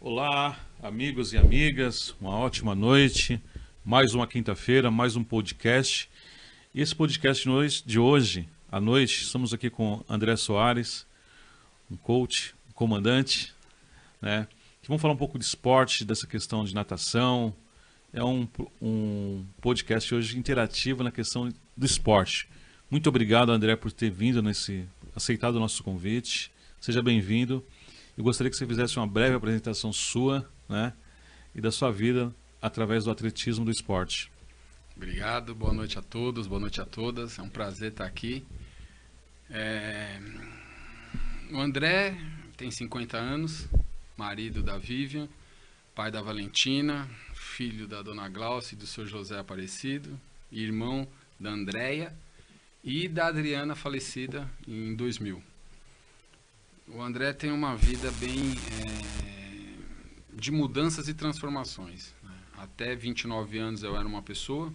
Olá, amigos e amigas, uma ótima noite. Mais uma quinta-feira, mais um podcast. E esse podcast de hoje, à noite, estamos aqui com André Soares, um coach, um comandante, né? Que vamos falar um pouco de esporte, dessa questão de natação. É um podcast hoje interativo na questão do esporte. Muito obrigado, André, por ter vindo aceitado o nosso convite. Seja bem-vindo. Eu gostaria que você fizesse uma breve apresentação sua, né, e da sua vida através do atletismo do esporte. Obrigado, boa noite a todos, boa noite a todas. É um prazer estar aqui. O André tem 50 anos, marido da Vivian, pai da Valentina, filho da dona Glaucia e do seu José Aparecido, irmão da Andréia e da Adriana, falecida em 2000. O André tem uma vida bem de mudanças e transformações, né? Até 29 anos eu era uma pessoa,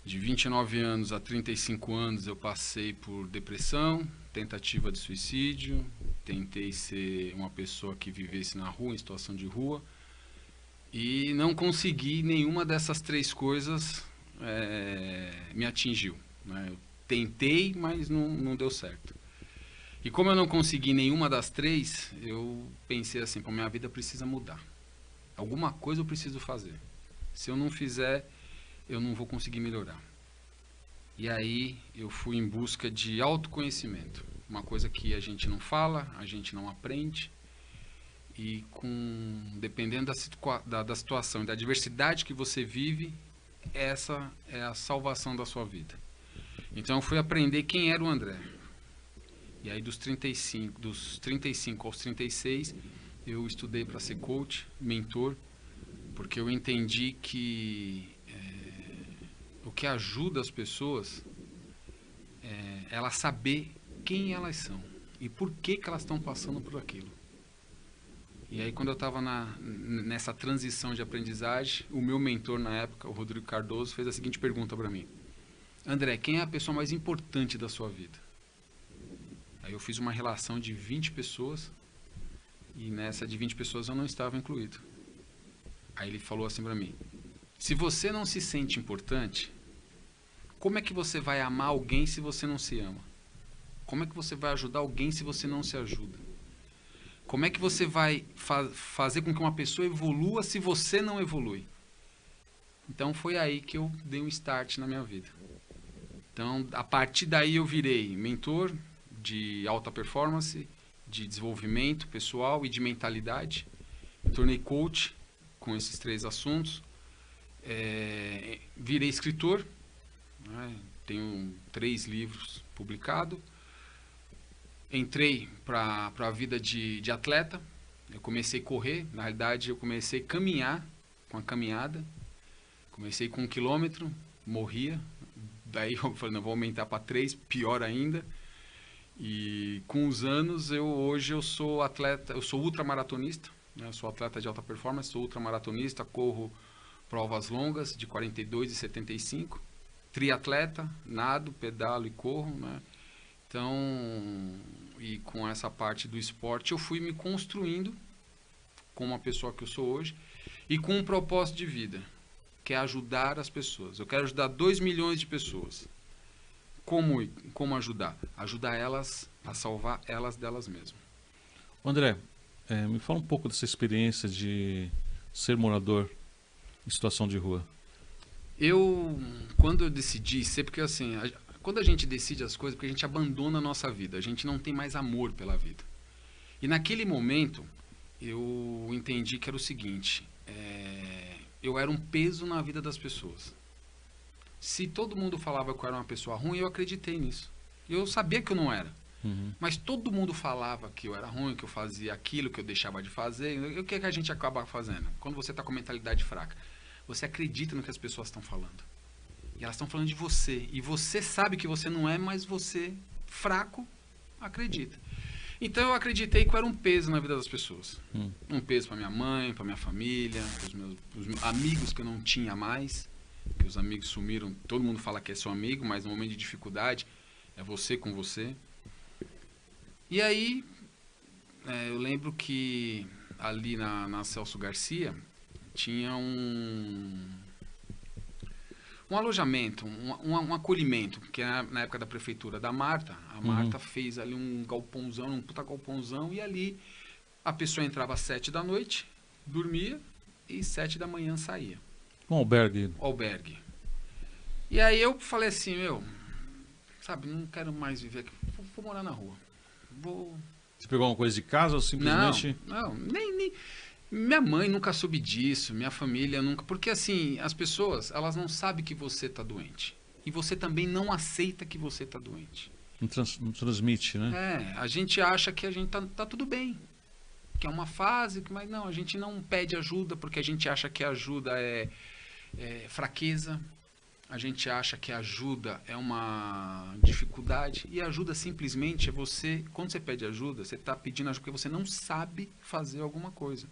de 29 anos a 35 anos eu passei por depressão, tentativa de suicídio, tentei ser uma pessoa que vivesse na rua, em situação de rua, e não consegui nenhuma dessas três coisas me atingiu, né? Eu tentei, mas não deu certo. E como eu não consegui nenhuma das três, eu pensei assim, pô, minha vida precisa mudar. Alguma coisa eu preciso fazer. Se eu não fizer, eu não vou conseguir melhorar. E aí eu fui em busca de autoconhecimento. Uma coisa que a gente não fala, a gente não aprende. E dependendo da situação e da adversidade que você vive, essa é a salvação da sua vida. Então eu fui aprender quem era o André. E aí dos 35 aos 36, eu estudei para ser coach, mentor, porque eu entendi que o que ajuda as pessoas é elas saber quem elas são e por que elas estão passando por aquilo. E aí quando eu estava nessa transição de aprendizagem, o meu mentor na época, o Rodrigo Cardoso, fez a seguinte pergunta para mim: André, quem é a pessoa mais importante da sua vida? Aí eu fiz uma relação de 20 pessoas e nessa de 20 pessoas eu não estava incluído. Aí ele falou assim para mim: se você não se sente importante, como é que você vai amar alguém se você não se ama? Como é que você vai ajudar alguém se você não se ajuda? Como é que você vai fazer com que uma pessoa evolua se você não evolui? Então foi aí que eu dei um start na minha vida. Então a partir daí eu virei mentor de alta performance, de desenvolvimento pessoal e de mentalidade. Me tornei coach com esses três assuntos. Virei escritor, né? Tenho 3 livros publicados. Entrei para a vida de atleta. Eu comecei a correr, na realidade eu comecei a caminhar com a caminhada. Comecei com 1 quilômetro, morria. Daí eu falei, não, vou aumentar para 3, pior ainda. E com os anos, hoje eu sou atleta, eu sou ultramaratonista, né? Eu sou atleta de alta performance, sou ultramaratonista, corro provas longas de 42 e 75, triatleta, nado, pedalo e corro, né? Então, e com essa parte do esporte, eu fui me construindo como a pessoa que eu sou hoje e com um propósito de vida, que é ajudar as pessoas. Eu quero ajudar 2 milhões de pessoas. Como ajudar? Ajudar elas a salvar elas delas mesmas. André, me fala um pouco dessa experiência de ser morador em situação de rua. Quando eu decidi ser, porque assim, quando a gente decide as coisas, porque a gente abandona a nossa vida, a gente não tem mais amor pela vida. E naquele momento, eu entendi que era o seguinte, eu era um peso na vida das pessoas. Se todo mundo falava que eu era uma pessoa ruim, eu acreditei nisso. Eu sabia que eu não era. Uhum. Mas todo mundo falava que eu era ruim, que eu fazia aquilo, que eu deixava de fazer. E o que a gente acaba fazendo? Quando você está com mentalidade fraca, você acredita no que as pessoas estão falando. E elas estão falando de você. E você sabe que você não é, mas você, fraco, acredita. Então eu acreditei que eu era um peso na vida das pessoas. Um peso para minha mãe, para minha família, para os meus amigos que eu não tinha mais. Que os amigos sumiram, todo mundo fala que é seu amigo, mas no momento de dificuldade é você com você. E aí eu lembro que ali na Celso Garcia, tinha um alojamento, um acolhimento, que é na época da prefeitura da Marta. A Marta fez ali um galpãozão, um puta galpãozão, e ali a pessoa entrava às 7 da noite, dormia, e 7 da manhã saía. Um albergue. Albergue. E aí eu falei assim, sabe, não quero mais viver aqui, vou morar na rua. Você pegou alguma coisa de casa ou simplesmente... Não, nem... Minha mãe nunca soube disso, minha família nunca... Porque assim, as pessoas, elas não sabem que você tá doente. E você também não aceita que você tá doente. Não transmite, né? A gente acha que a gente tá tudo bem. Que é uma fase, mas não, a gente não pede ajuda porque a gente acha que a ajuda é fraqueza. A gente acha que a ajuda é uma dificuldade. E a ajuda simplesmente é você... Quando você pede ajuda, você está pedindo ajuda porque você não sabe fazer alguma coisa.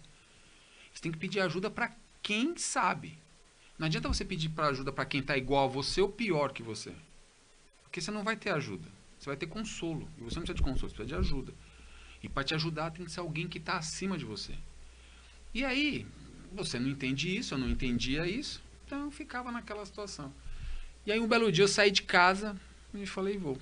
Você tem que pedir ajuda para quem sabe. Não adianta você pedir ajuda para quem está igual a você ou pior que você. Porque você não vai ter ajuda. Você vai ter consolo. E você não precisa de consolo, você precisa de ajuda. E para te ajudar tem que ser alguém que está acima de você. E aí, você não entende isso, eu não entendia isso. Então eu ficava naquela situação. E aí um belo dia eu saí de casa e falei, vou.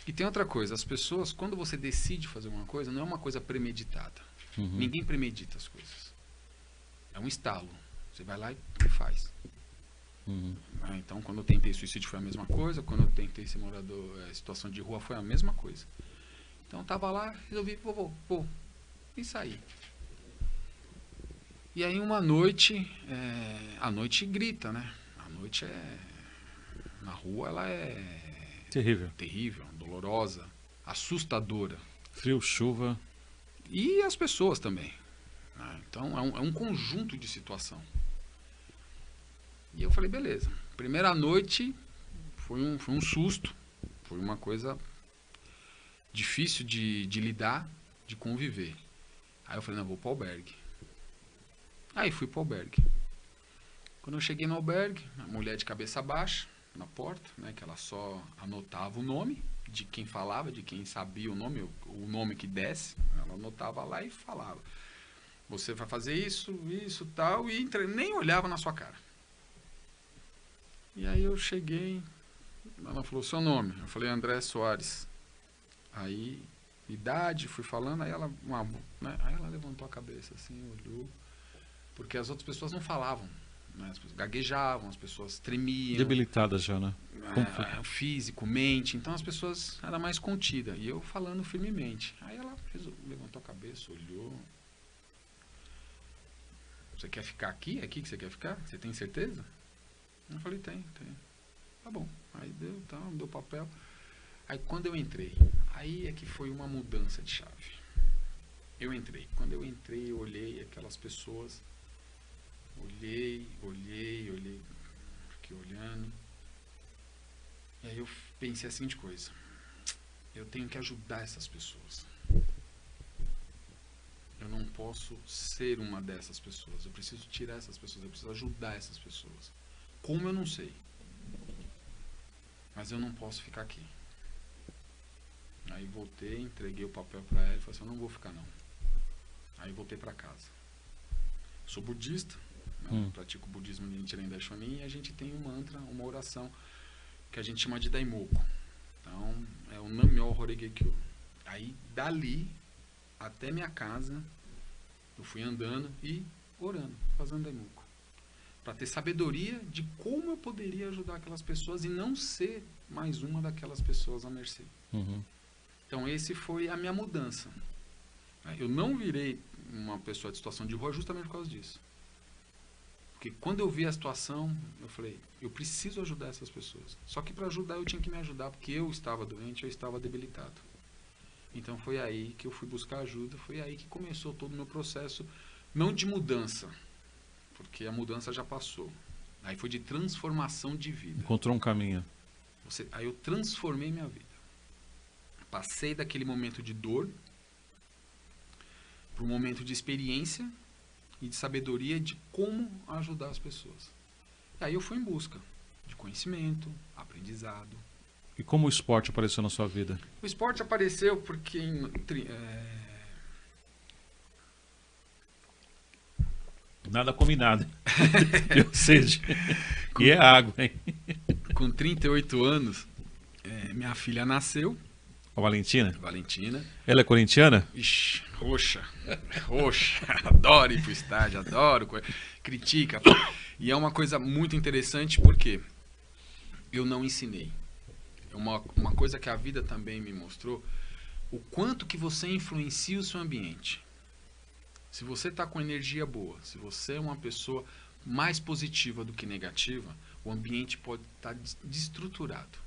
E tem outra coisa, as pessoas, quando você decide fazer uma coisa, não é uma coisa premeditada. Ninguém premedita as coisas. É um estalo. Você vai lá e faz. Então, quando eu tentei suicídio foi a mesma coisa, quando eu tentei ser morador, situação de rua foi a mesma coisa. Então, eu tava lá, resolvi, vou. E saí. E aí, uma noite, a noite grita, né? A noite na rua, ela é... Terrível, dolorosa, assustadora. Frio, chuva. E as pessoas também. Né? Então, é um conjunto de situação. E eu falei, beleza. Primeira noite foi um susto. Foi uma coisa difícil de lidar, de conviver. Aí eu falei, não, vou pro albergue. Aí fui pro albergue. Quando eu cheguei no albergue, a mulher de cabeça baixa, na porta, né, que ela só anotava o nome de quem falava, de quem sabia o nome que desse. Ela anotava lá e falava. Você vai fazer isso, tal, e nem olhava na sua cara. E aí eu cheguei, ela falou, seu nome? Eu falei, André Soares. Aí, idade, fui falando, aí ela, né, aí ela levantou a cabeça assim, olhou, porque as outras pessoas não falavam, né, as pessoas gaguejavam, as pessoas tremiam. Debilitadas já, né? Físico, mente, então as pessoas eram mais contidas, e eu falando firmemente. Aí ela levantou a cabeça, olhou. Você quer ficar aqui? É aqui que você quer ficar? Você tem certeza? Eu falei, tem. Tá bom. Aí deu papel. Aí quando eu entrei, aí é que foi uma mudança de chave. Eu entrei. Quando eu entrei, eu olhei aquelas pessoas. Olhei. Fiquei olhando. E aí eu pensei a seguinte coisa. Eu tenho que ajudar essas pessoas. Eu não posso ser uma dessas pessoas. Eu preciso tirar essas pessoas. Eu preciso ajudar essas pessoas. Como eu não sei. Mas eu não posso ficar aqui. Aí voltei, entreguei o papel para ela e falei assim, eu não vou ficar não. Aí voltei para casa. Sou budista, né? Pratico o budismo de Nichiren Daishonin, e a gente tem um mantra, uma oração que a gente chama de Daimoku. Então, é o Nam-myoho Renge-kyo. Aí, dali até minha casa, eu fui andando e orando, fazendo Daimoku. Para ter sabedoria de como eu poderia ajudar aquelas pessoas e não ser mais uma daquelas pessoas à mercê. Então, esse foi a minha mudança. Eu não virei uma pessoa de situação de rua justamente por causa disso. Porque quando eu vi a situação, eu falei, eu preciso ajudar essas pessoas. Só que para ajudar eu tinha que me ajudar, porque eu estava doente, eu estava debilitado. Então foi aí que eu fui buscar ajuda, foi aí que começou todo o meu processo, não de mudança, porque a mudança já passou. Aí foi de transformação de vida. Encontrou um caminho. Aí eu transformei minha vida. Passei daquele momento de dor para um momento de experiência e de sabedoria de como ajudar as pessoas. E aí eu fui em busca de conhecimento, aprendizado. E como o esporte apareceu na sua vida? O esporte apareceu porque Nada combinado. Ou seja, e é água, hein? Com 38 anos, minha filha nasceu, A Valentina? Valentina. Ela é corintiana? Ixi, roxa, roxa. Adoro ir pro estádio, adoro. Critica. E é uma coisa muito interessante porque eu não ensinei. Uma coisa que a vida também me mostrou, o quanto que você influencia o seu ambiente. Se você está com energia boa, se você é uma pessoa mais positiva do que negativa, o ambiente pode estar desestruturado.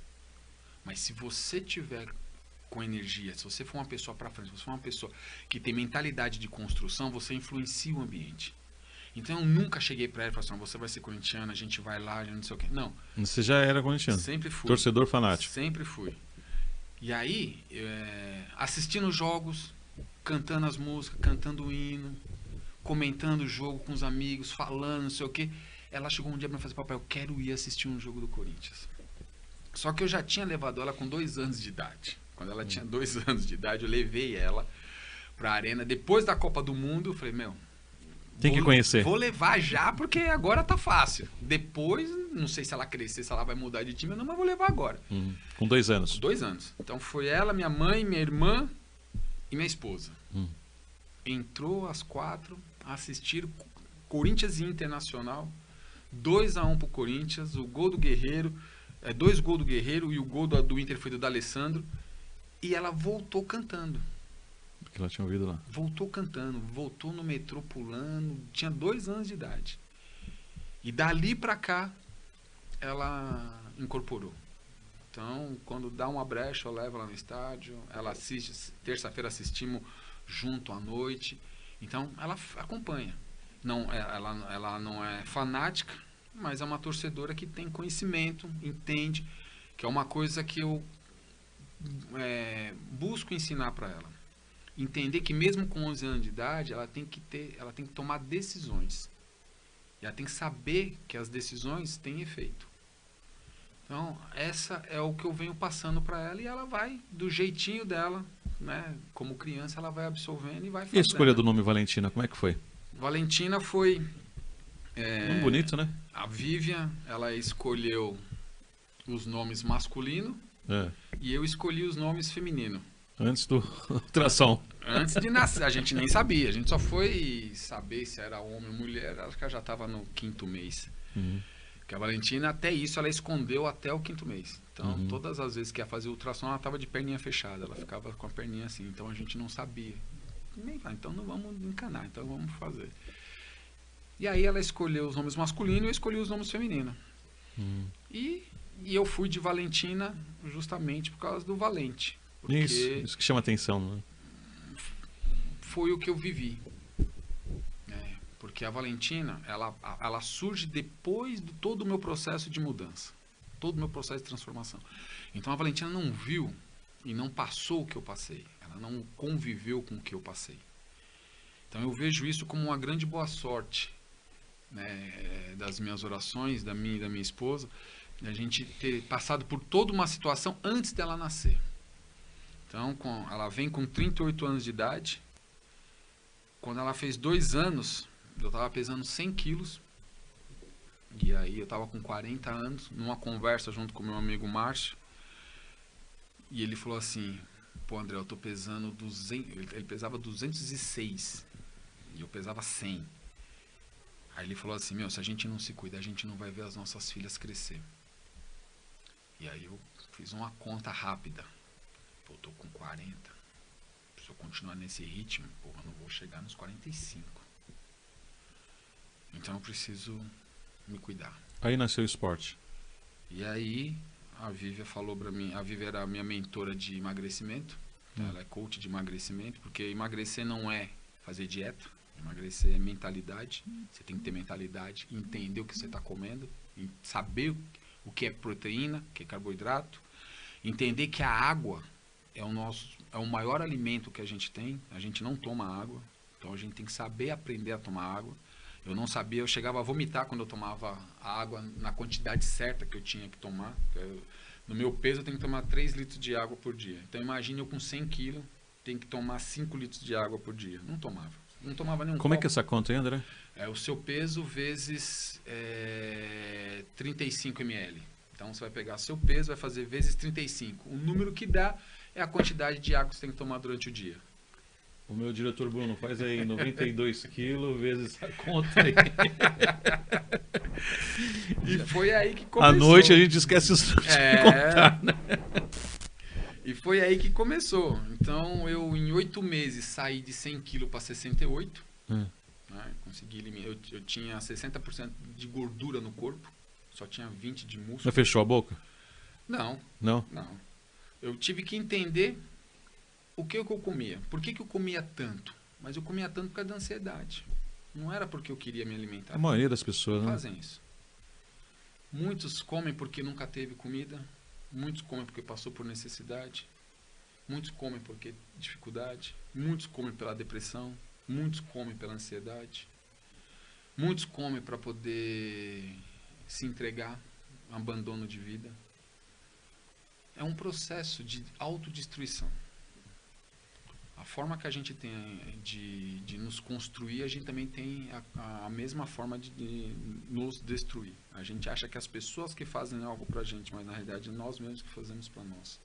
Mas se você tiver com energia, se você for uma pessoa para frente, se você for uma pessoa que tem mentalidade de construção, você influencia o ambiente. Então eu nunca cheguei para ela e falei assim, você vai ser corintiana, a gente vai lá, a gente não sei o quê. Não. Você já era corintiano? Sempre fui. Torcedor fanático? Sempre fui. E aí, assistindo os jogos, cantando as músicas, cantando o hino, comentando o jogo com os amigos, falando, não sei o quê. Ela chegou um dia para me fazer, papai, eu quero ir assistir um jogo do Corinthians. Só que eu já tinha levado ela com 2 anos de idade. Quando ela tinha 2 anos de idade, eu levei ela para a arena. Depois da Copa do Mundo, eu falei, meu... Tem que conhecer. Vou levar já, porque agora tá fácil. Depois, não sei se ela crescer, se ela vai mudar de time ou não, mas vou levar agora. Com 2 anos? 2 anos. Então foi ela, minha mãe, minha irmã e minha esposa. Entrou às 4, assistiram Corinthians e Internacional. 2-1 pro Corinthians, o gol do Guerreiro, 2 gols do Guerreiro e o gol do Inter foi do D'Alessandro. E ela voltou cantando. Porque ela tinha ouvido lá. Voltou cantando, voltou no metrô pulando, tinha 2 anos de idade. E dali pra cá, ela incorporou. Então, quando dá uma brecha, eu levo ela no estádio, ela assiste, terça-feira assistimos junto à noite. Então, ela acompanha. Não, ela não é fanática, mas é uma torcedora que tem conhecimento, entende, que é uma coisa que eu busco ensinar para ela. Entender que mesmo com 11 anos de idade, ela tem que tomar decisões. E ela tem que saber que as decisões têm efeito. Então, essa é o que eu venho passando para ela e ela vai, do jeitinho dela, né? Como criança, ela vai absorvendo e vai fazendo. E a escolha do nome Valentina, como é que foi? Valentina foi... Muito bonito, né? A Vivian, ela escolheu os nomes masculino e eu escolhi os nomes feminino. Antes do ultrassom. Antes de nascer, a gente nem sabia. A gente só foi saber se era homem ou mulher, acho que ela já estava no 5º mês. Porque a Valentina, até isso, ela escondeu até o 5º mês. Então, todas as vezes que ia fazer ultrassom, ela estava de perninha fechada. Ela ficava com a perninha assim. Então, a gente não sabia. Então, não vamos encanar. Então, vamos fazer. E aí, ela escolheu os nomes masculinos e eu escolhi os nomes femininos. E eu fui de Valentina justamente por causa do Valente. Porque isso que chama atenção, né? Foi o que eu vivi. Porque a Valentina, ela surge depois de todo o meu processo de mudança. Todo o meu processo de transformação. Então a Valentina não viu e não passou o que eu passei. Ela não conviveu com o que eu passei. Então eu vejo isso como uma grande boa sorte, né, das minhas orações, da minha e da minha esposa, a gente ter passado por toda uma situação antes dela nascer. Então, ela vem com 38 anos de idade. Quando ela fez 2 anos, eu estava pesando 100 quilos. E aí eu estava com 40 anos, numa conversa junto com meu amigo Márcio. E ele falou assim, pô, André, eu tô pesando 200... Ele pesava 206 e eu pesava 100. Aí ele falou assim, se a gente não se cuida, a gente não vai ver as nossas filhas crescer. E aí eu fiz uma conta rápida. Pô, eu tô com 40. Se eu continuar nesse ritmo, eu não vou chegar nos 45. Então eu preciso me cuidar. Aí nasceu o esporte. E aí a Vívia falou pra mim, a Vívia era a minha mentora de emagrecimento. Ela é coach de emagrecimento, porque emagrecer não é fazer dieta. Emagrecer é mentalidade. Você tem que ter mentalidade, entender o que você está comendo, saber o que é proteína, o que é carboidrato, entender que a água é o maior alimento que a gente tem. A gente não toma água, então a gente tem que saber aprender a tomar água. Eu não sabia, eu chegava a vomitar quando eu tomava a água na quantidade certa que eu tinha que tomar. No meu peso eu tenho que tomar 3 litros de água por dia. Então imagine eu com 100 quilos, tenho que tomar 5 litros de água por dia. Não tomava. Não tomava nenhum Como copo. é que é essa conta aí, André? É o seu peso vezes 35 ml. Então você vai pegar seu peso, vai fazer vezes 35. O número que dá é a quantidade de água que você tem que tomar durante o dia. O meu diretor Bruno faz aí 92 quilos vezes a conta aí. E foi aí que começou. À noite a gente esquece isso de contar, né? E foi aí que começou. Então eu em 8 meses saí de 100 quilos para 68. Né? Consegui eliminar. Eu tinha 60% de gordura no corpo. Só tinha 20% de músculo. Não fechou a boca? Não. Não? Não. Eu tive que entender o que eu comia. Por que eu comia tanto? Mas eu comia tanto por causa da ansiedade. Não era porque eu queria me alimentar. A maioria das pessoas, né? Fazem isso. Muitos comem porque nunca teve comida. Muitos comem porque passou por necessidade. Muitos comem porque dificuldade. Muitos comem pela depressão. Muitos comem pela ansiedade. Muitos comem para poder se entregar, um abandono de vida. É um processo de autodestruição. A forma que a gente tem de nos construir, a gente também tem a mesma forma de nos destruir. A gente acha que as pessoas que fazem algo pra gente, mas na realidade é nós mesmos que fazemos pra nós.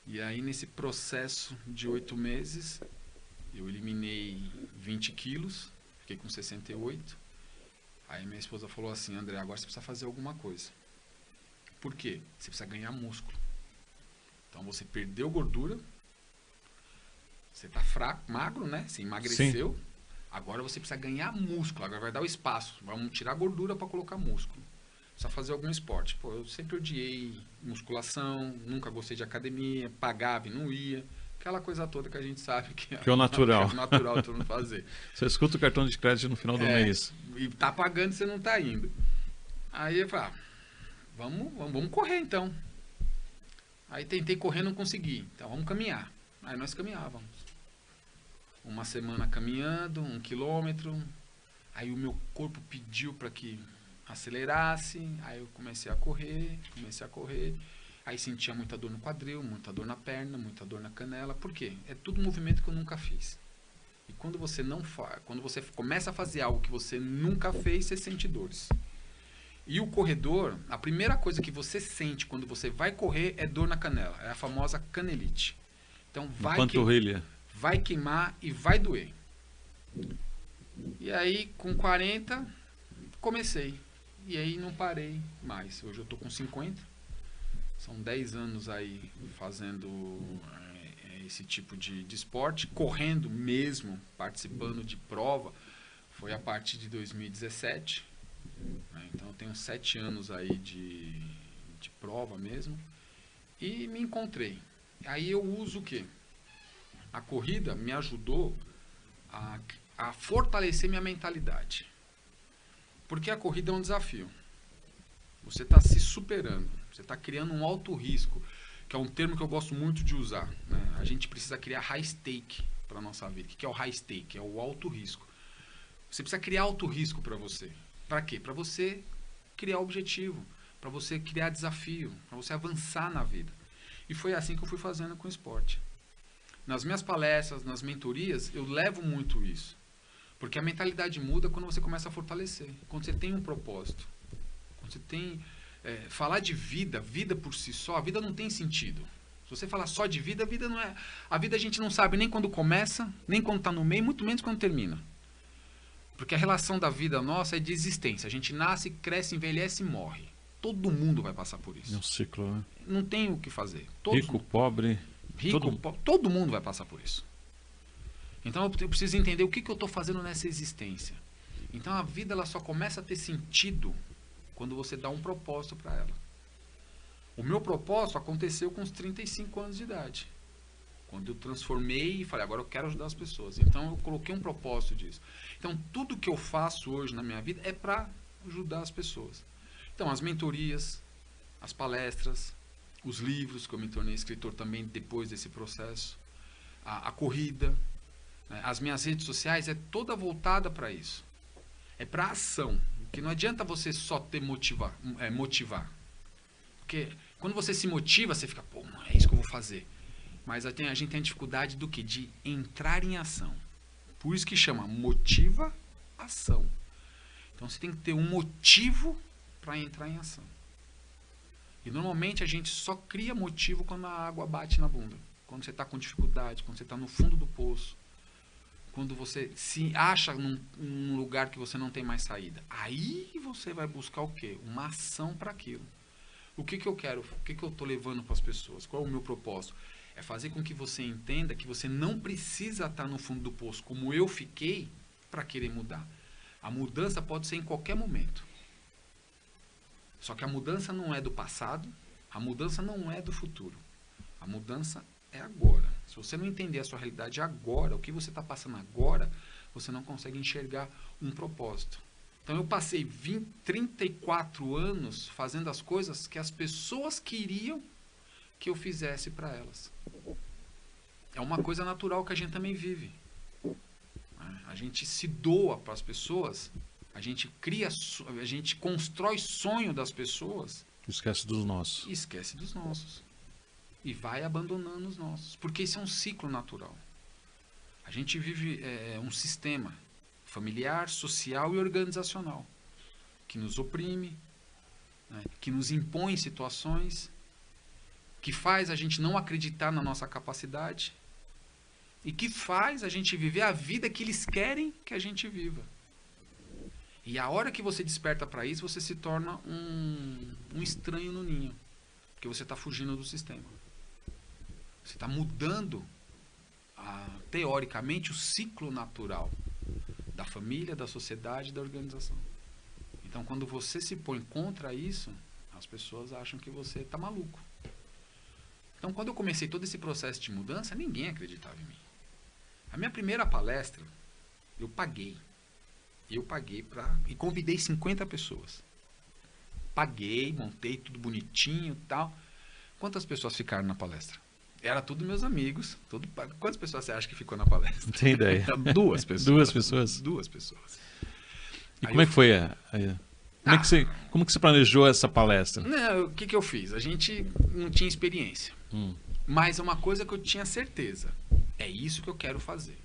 E aí nesse processo de 8 meses, eu eliminei 20 quilos, fiquei com 68. Aí minha esposa falou assim: André, agora você precisa fazer alguma coisa. Por quê? Você precisa ganhar músculo. Então você perdeu gordura, você está fraco, magro, né? Você emagreceu. Sim. Agora você precisa ganhar músculo. Agora vai dar o espaço. Vamos tirar gordura para colocar músculo. Precisa fazer algum esporte. Pô, eu sempre odiei musculação, nunca gostei de academia, pagava e não ia. Aquela coisa toda que a gente sabe que é o natural. Que é o natural todo mundo fazer. Você escuta o cartão de crédito no final do mês. E tá pagando e você não tá indo. Aí eu falei, vamos correr então. Aí tentei correr, não consegui. Então vamos caminhar. Aí nós caminhávamos. Uma semana caminhando, 1 quilômetro. Aí o meu corpo pediu para que acelerasse. Aí eu comecei a correr. Aí sentia muita dor no quadril, muita dor na perna, muita dor na canela. Por quê? É tudo movimento que eu nunca fiz. E quando você não faz, quando você começa a fazer algo que você nunca fez, você sente dores. E o corredor, a primeira coisa que você sente quando você vai correr é dor na canela. É a famosa canelite. Então vai queimar e vai doer. E aí, com 40, comecei. E aí não parei mais. Hoje eu tô com 50. São 10 anos aí fazendo esse tipo de esporte. Correndo mesmo, participando de prova. Foi a partir de 2017. Então eu tenho 7 anos aí de prova mesmo. E me encontrei. Aí eu uso o quê? A corrida me ajudou a fortalecer minha mentalidade. Porque a corrida é um desafio. Você está se superando. Você está criando um alto risco, que é um termo que eu gosto muito de usar. Né? A gente precisa criar high stake para a nossa vida. O que é o high stake? É o alto risco. Você precisa criar alto risco para você. Para quê? Para você criar objetivo, para você criar desafio, para você avançar na vida. E foi assim que eu fui fazendo com o esporte. Nas minhas palestras, nas mentorias, eu levo muito isso. Porque a mentalidade muda quando você começa a fortalecer. Quando você tem um propósito. Quando você tem... falar de vida por si só, a vida não tem sentido. Se você falar só de vida, a vida não é... A vida a gente não sabe nem quando começa, nem quando está no meio, muito menos quando termina. Porque a relação da vida nossa é de existência. A gente nasce, cresce, envelhece e morre. Todo mundo vai passar por isso. É um ciclo, né? Não tem o que fazer. Rico, pobre... Todo mundo vai passar por isso. Então eu preciso entender o que eu estou fazendo nessa existência. Então a vida ela só começa a ter sentido quando você dá um propósito para ela. O meu propósito aconteceu com os 35 anos de idade. Quando eu transformei e falei, agora eu quero ajudar as pessoas. Então eu coloquei um propósito disso. Então tudo que eu faço hoje na minha vida é para ajudar as pessoas. Então as mentorias, as palestras, os livros, que eu me tornei escritor também depois desse processo, a corrida, né? As minhas redes sociais é toda voltada para isso. É para ação. Porque não adianta você só ter motivar. Porque quando você se motiva, você fica, pô, é isso que eu vou fazer. Mas a gente tem a dificuldade do quê? De entrar em ação. Por isso que chama motivação. Então você tem que ter um motivo para entrar em ação. E normalmente a gente só cria motivo quando a água bate na bunda. Quando você está com dificuldade, quando você está no fundo do poço. Quando você se acha num lugar que você não tem mais saída. Aí você vai buscar o quê? Uma ação para aquilo. O que eu quero? O que eu estou levando para as pessoas? Qual é o meu propósito? É fazer com que você entenda que você não precisa estar no fundo do poço, como eu fiquei, para querer mudar. A mudança pode ser em qualquer momento. Só que a mudança não é do passado, a mudança não é do futuro. A mudança é agora. Se você não entender a sua realidade agora, o que você está passando agora, você não consegue enxergar um propósito. Então eu passei 34 anos fazendo as coisas que as pessoas queriam que eu fizesse para elas. É uma coisa natural que a gente também vive. A gente se doa para as pessoas, a gente constrói sonho das pessoas. Esquece dos nossos. E esquece dos nossos. E vai abandonando os nossos. Porque isso é um ciclo natural. A gente vive um sistema familiar, social e organizacional que nos oprime, né, que nos impõe situações, que faz a gente não acreditar na nossa capacidade e que faz a gente viver a vida que eles querem que a gente viva. E a hora que você desperta para isso, você se torna um estranho no ninho, porque você está fugindo do sistema. Você está mudando, teoricamente, o ciclo natural da família, da sociedade e da organização. Então, quando você se põe contra isso, as pessoas acham que você está maluco. Então, quando eu comecei todo esse processo de mudança, ninguém acreditava em mim. A minha primeira palestra, eu paguei. E convidei 50 pessoas. Paguei, montei tudo bonitinho e tal. Quantas pessoas ficaram na palestra? Era tudo meus amigos. Quantas pessoas você acha que ficou na palestra? Não tem ideia. 2 pessoas. 2 pessoas? 2 pessoas. E como é que foi? Como que você planejou essa palestra? Não, o que eu fiz? A gente não tinha experiência. Mas uma coisa que eu tinha certeza. É isso que eu quero fazer.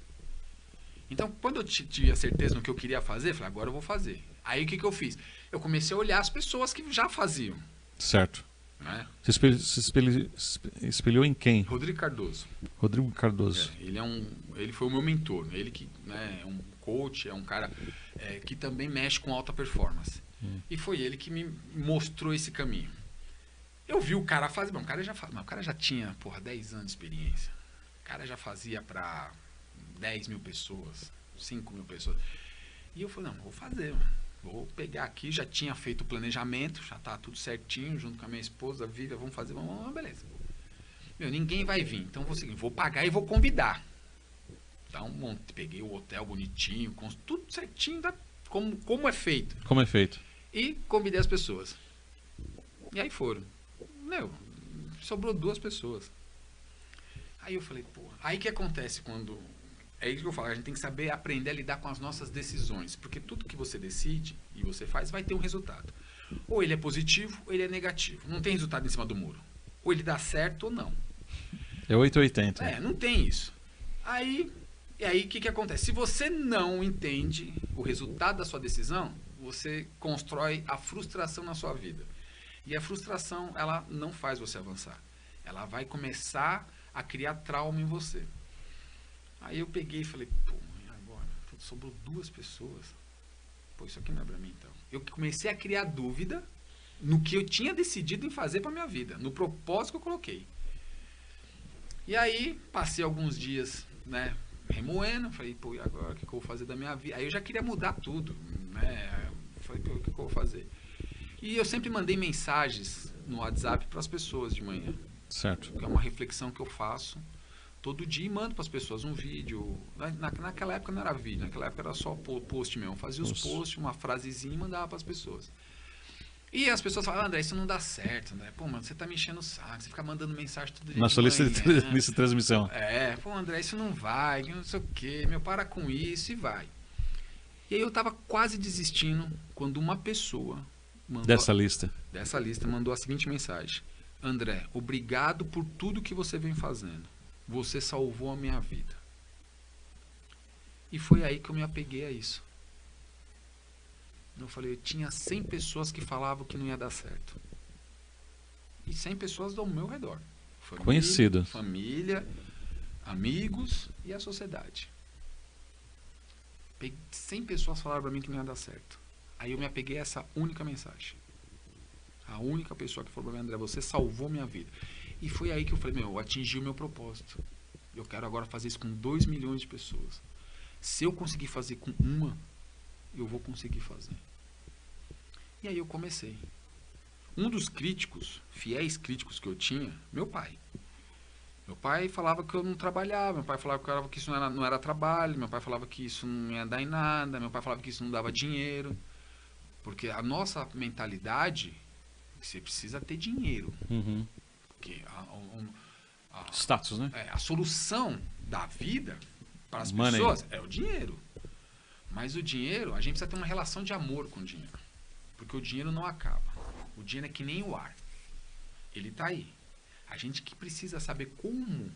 Então, quando eu tive a certeza no que eu queria fazer, eu falei, agora eu vou fazer. Aí o que eu fiz? Eu comecei a olhar as pessoas que já faziam. Certo. Né? Você espelhou em quem? Rodrigo Cardoso. Rodrigo Cardoso. Ele foi o meu mentor. Ele que, né, é um coach, é um cara que também mexe com alta performance. E foi ele que me mostrou esse caminho. Eu vi o cara fazer. Bom, o cara já tinha 10 anos de experiência. O cara já fazia para 10 mil pessoas, 5 mil pessoas. E eu falei, não, vou fazer, mano. Vou pegar aqui, já tinha feito o planejamento, já tá tudo certinho, junto com a minha esposa, Vivian, vamos fazer, beleza. Ninguém vai vir, então vou pagar e vou convidar. Então, peguei o hotel bonitinho, com tudo certinho, como é feito. Como é feito. E convidei as pessoas. E aí foram. Sobrou 2 pessoas. Aí eu falei, aí o que acontece quando... É isso que eu falo, a gente tem que saber aprender a lidar com as nossas decisões. Porque tudo que você decide e você faz vai ter um resultado. Ou ele é positivo, ou ele é negativo. Não tem resultado em cima do muro. Ou ele dá certo ou não. É 880. Não tem isso. E aí o que acontece? Se você não entende o resultado da sua decisão, você constrói a frustração na sua vida. E a frustração, ela não faz você avançar. Ela vai começar a criar trauma em você. Aí eu peguei e falei, e agora? Sobrou 2 pessoas. Isso aqui não é pra mim, então. Eu comecei a criar dúvida no que eu tinha decidido em fazer pra minha vida, no propósito que eu coloquei. E aí, passei alguns dias, né, remoendo, falei, e agora o que eu vou fazer da minha vida? Aí eu já queria mudar tudo, né? Falei, o que eu vou fazer? E eu sempre mandei mensagens no WhatsApp para as pessoas de manhã. Certo. É uma reflexão que eu faço todo dia e mando para as pessoas um vídeo. Naquela época não era vídeo, naquela época era só post mesmo. Eu fazia os posts, uma frasezinha e mandava para as pessoas. E as pessoas falavam, André, isso não dá certo, André. Mano, você tá me enchendo o saco, você fica mandando mensagem todo dia. Na sua lista de transmissão. André, isso não vai, não sei o quê, para com isso e vai. E aí eu tava quase desistindo quando uma pessoa dessa lista mandou a seguinte mensagem: André, obrigado por tudo que você vem fazendo. Você salvou a minha vida. E foi aí que eu me apeguei a isso. Eu falei, tinha 100 pessoas que falavam que não ia dar certo. E 100 pessoas ao meu redor. Conhecidas. Família, amigos e a sociedade. 100 pessoas falaram pra mim que não ia dar certo. Aí eu me apeguei a essa única mensagem. A única pessoa que falou pra mim, André, você salvou minha vida. E foi aí que eu falei, eu atingi o meu propósito. Eu quero agora fazer isso com 2 milhões de pessoas. Se eu conseguir fazer com uma, eu vou conseguir fazer. E aí eu comecei. Um dos críticos, fiéis críticos que eu tinha, meu pai. Meu pai falava que eu não trabalhava, meu pai falava que isso não era trabalho, meu pai falava que isso não ia dar em nada, meu pai falava que isso não dava dinheiro. Porque a nossa mentalidade, você precisa ter dinheiro. Uhum. Porque Status, né? a solução da vida para as Money. pessoas é o dinheiro. Mas o dinheiro, a gente precisa ter uma relação de amor com o dinheiro. Porque o dinheiro não acaba. O dinheiro é que nem o ar. Ele está aí. A gente que precisa saber como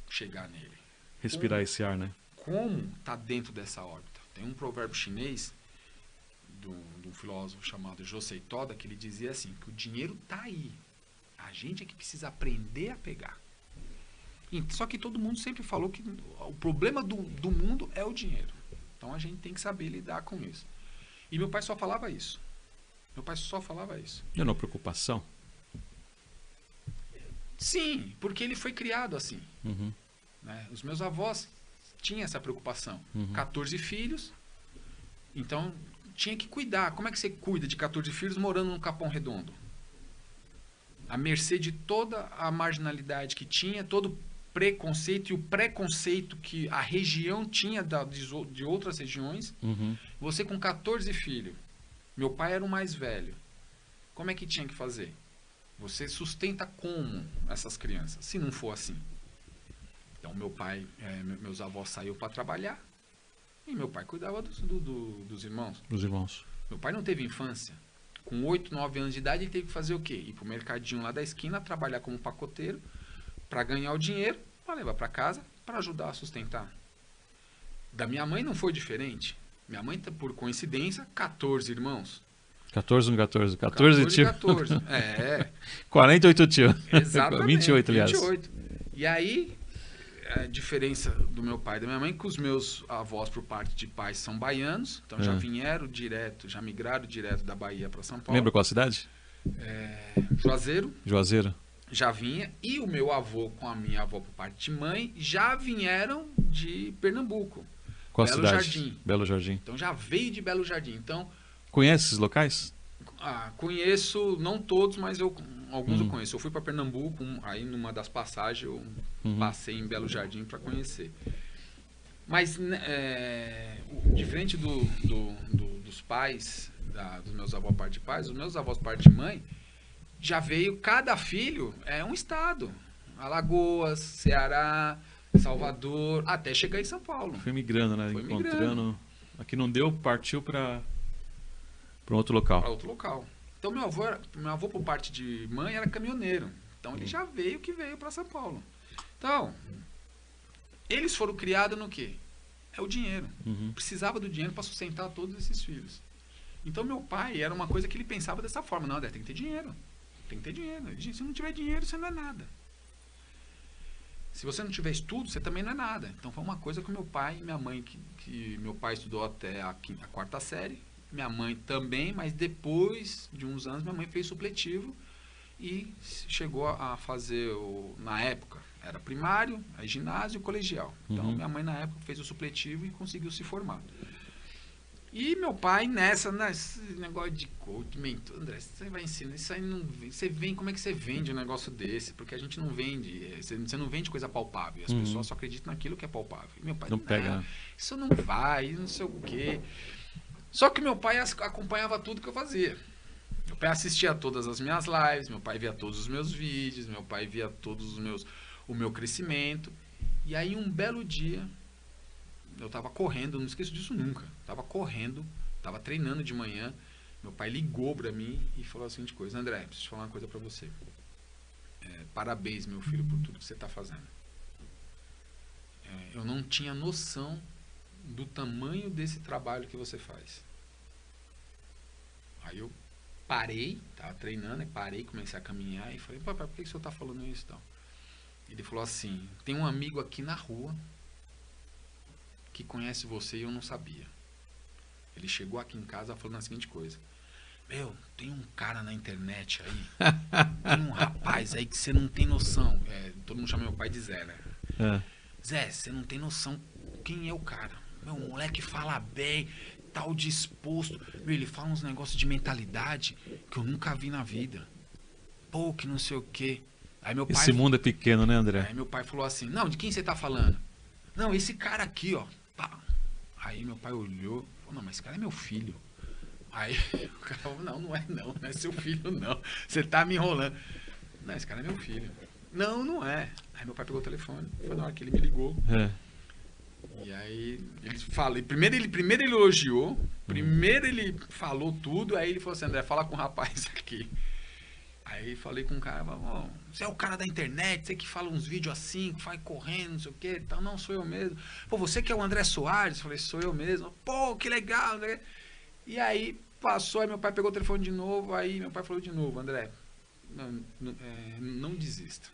chegar nele. Respirar esse ar, né? Como tá dentro dessa órbita. Tem um provérbio chinês de um filósofo chamado Josei Toda que ele dizia assim, que o dinheiro tá aí. A gente é que precisa aprender a pegar. Só que todo mundo sempre falou que o problema do mundo é o dinheiro. Então a gente tem que saber lidar com isso. E meu pai só falava isso. Meu pai só falava isso. E uma preocupação? Sim, porque ele foi criado assim. Uhum. Né? Os meus avós tinham essa preocupação. Uhum. 14 filhos, então tinha que cuidar. Como é que você cuida de 14 filhos morando num Capão Redondo? À mercê de toda a marginalidade que tinha, todo o preconceito e o preconceito que a região tinha de outras regiões. Uhum. Você com 14 filhos, meu pai era o mais velho. Como é que tinha que fazer? Você sustenta como essas crianças, se não for assim? Então, meu pai, meus avós saíram para trabalhar e meu pai cuidava dos irmãos. Dos irmãos. Meu pai não teve infância. Com 8, 9 anos de idade, ele teve que fazer o quê? Ir pro mercadinho lá da esquina, trabalhar como pacoteiro, para ganhar o dinheiro, para levar para casa, para ajudar a sustentar. Da minha mãe não foi diferente. Minha mãe, por coincidência, 14 irmãos. 14 no 14. 14 tios. 14. É. 48 tios. Exatamente. 28, aliás. 28. E aí, a diferença do meu pai e da minha mãe, que os meus avós, por parte de pais, são baianos. Então já vieram direto, já migraram direto da Bahia para São Paulo. Lembra qual a cidade? Juazeiro. Juazeiro. Já vinha. E o meu avô com a minha avó, por parte de mãe, já vieram de Pernambuco. Qual Belo cidade? Jardim. Belo Jardim. Então já veio de Belo Jardim. Então, conhece esses locais? conheço, não todos, mas alguns eu conheço. Eu fui para Pernambuco, aí numa das passagens eu passei em Belo Jardim para conhecer. Mas, diferente dos pais, dos meus avós parte de pais, os meus avós parte de mãe, já veio, cada filho é um estado. Alagoas, Ceará, Salvador, até chegar em São Paulo. Foi migrando, né? Foi Encontrando. migrando. Aqui não deu, partiu para um outro local. Para outro local. Então meu avô por parte de mãe era caminhoneiro. Então ele já veio para São Paulo. Então, eles foram criados no quê? É o dinheiro. Precisava do dinheiro para sustentar todos esses filhos. Então meu pai era uma coisa que ele pensava dessa forma. Não, André, tem que ter dinheiro. Tem que ter dinheiro. Se não tiver dinheiro, você não é nada. Se você não tiver estudo, você também não é nada. Então foi uma coisa com meu pai e minha mãe, que meu pai estudou até a quarta série. Minha mãe também, mas depois de uns anos minha mãe fez supletivo e chegou a fazer, na época, era primário, aí ginásio e colegial. Então minha mãe na época fez o supletivo e conseguiu se formar. E meu pai nesse negócio de coach, mentor, André, você vai ensinar, isso aí não, você vem, como é que você vende um negócio desse? Porque a gente não vende, você não vende coisa palpável, as pessoas só acreditam naquilo que é palpável. E meu pai, não pega, né? Isso não vai, não sei o quê. Só que meu pai acompanhava tudo que eu fazia. Meu pai assistia a todas as minhas lives, meu pai via todos os meus vídeos, meu pai via todos o meu crescimento. E aí um belo dia, eu tava correndo, não esqueço disso nunca. Tava correndo, tava treinando de manhã. Meu pai ligou pra mim e falou a seguinte coisa: André, preciso te falar uma coisa pra você. Parabéns, meu filho, por tudo que você tá fazendo. Eu não tinha noção do tamanho desse trabalho que você faz. Aí eu parei, tava treinando, parei, comecei a caminhar e falei, papai, por que o senhor tá falando isso e tal? Ele falou assim, tem um amigo aqui na rua que conhece você e eu não sabia. Ele chegou aqui em casa falando a seguinte coisa, meu, tem um cara na internet aí, tem um rapaz aí que você não tem noção. Todo mundo chama meu pai de Zé, né? Zé, você não tem noção quem é o cara. Meu, moleque fala bem, tal disposto. Meu, ele fala uns negócios de mentalidade que eu nunca vi na vida. Pô, que não sei o quê. Aí meu pai, esse mundo é pequeno, né, André? Aí meu pai falou assim, não, de quem você tá falando? Não, esse cara aqui, ó. Pá. Aí meu pai olhou, falou, não, mas esse cara é meu filho. Aí o cara falou, não é seu filho não. Você tá me enrolando. Não, esse cara é meu filho. Não, não é. Aí meu pai pegou o telefone, foi na hora que ele me ligou. E aí ele fala, primeiro ele elogiou, primeiro ele falou tudo, aí ele falou assim, André, fala com o rapaz aqui. Aí falei com o cara, você é o cara da internet, você que fala uns vídeos assim, que vai correndo, não sei o que, então não, sou eu mesmo. Pô, você que é o André Soares? Eu falei, sou eu mesmo. Pô, que legal, né? E aí passou, aí meu pai pegou o telefone de novo, aí meu pai falou de novo, André, não desista.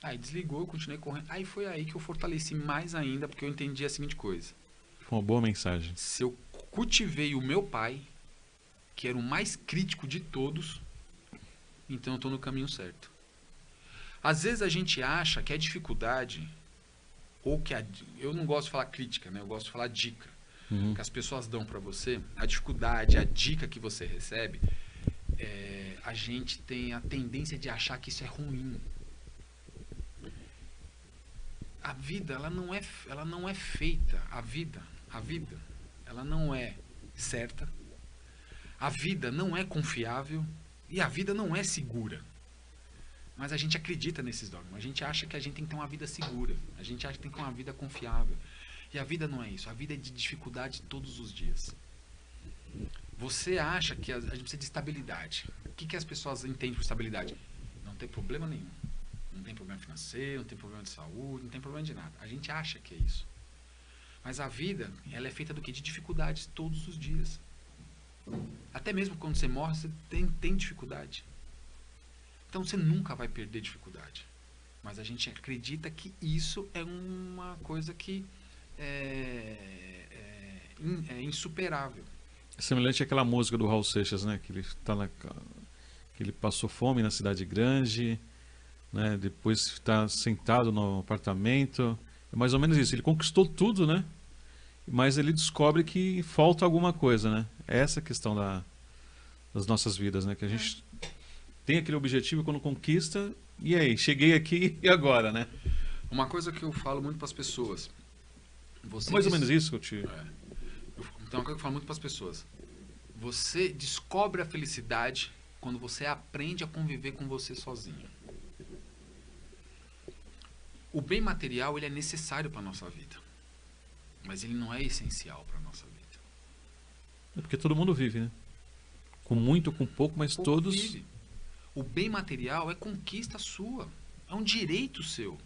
Aí desligou, eu continuei correndo. Aí foi aí que eu fortaleci mais ainda, porque eu entendi a seguinte coisa. Foi uma boa mensagem. Se eu cultivei o meu pai, que era o mais crítico de todos, então eu estou no caminho certo. Às vezes a gente acha que a dificuldade, ou que eu não gosto de falar crítica, né? Eu gosto de falar dica. Que as pessoas dão para você, a dificuldade, a dica que você recebe, a gente tem a tendência de achar que isso é ruim. A vida, ela não é feita, a vida, ela não é certa, a vida não é confiável e a vida não é segura. Mas a gente acredita nesses dogmas, a gente acha que a gente tem que ter uma vida segura, a gente acha que tem que ter uma vida confiável. E a vida não é isso, a vida é de dificuldade todos os dias. Você acha que a gente precisa de estabilidade. O que as pessoas entendem por estabilidade? Não tem problema nenhum. Não tem problema financeiro, não tem problema de saúde, não tem problema de nada. A gente acha que é isso. Mas a vida, ela é feita do quê? De dificuldades todos os dias. Até mesmo quando você morre, você tem dificuldade. Então você nunca vai perder dificuldade. Mas a gente acredita que isso é uma coisa que é insuperável. É semelhante àquela música do Raul Seixas, né? Que ele passou fome na cidade grande, né? Depois está sentado no apartamento. É mais ou menos isso. Ele conquistou tudo, né? Mas ele descobre que falta alguma coisa, né? É essa a questão das nossas vidas, né? Que a gente tem aquele objetivo quando conquista, e aí, cheguei aqui e agora, né? Uma coisa que eu falo muito para as pessoas. Mais ou menos isso que eu te... Então, uma coisa que eu falo muito para as pessoas. Você descobre a felicidade quando você aprende a conviver com você sozinho. O bem material, ele é necessário para a nossa vida. Mas ele não é essencial para a nossa vida. É porque todo mundo vive, né? Com muito, com pouco, mas todos... Vive. O bem material é conquista sua. É um direito seu.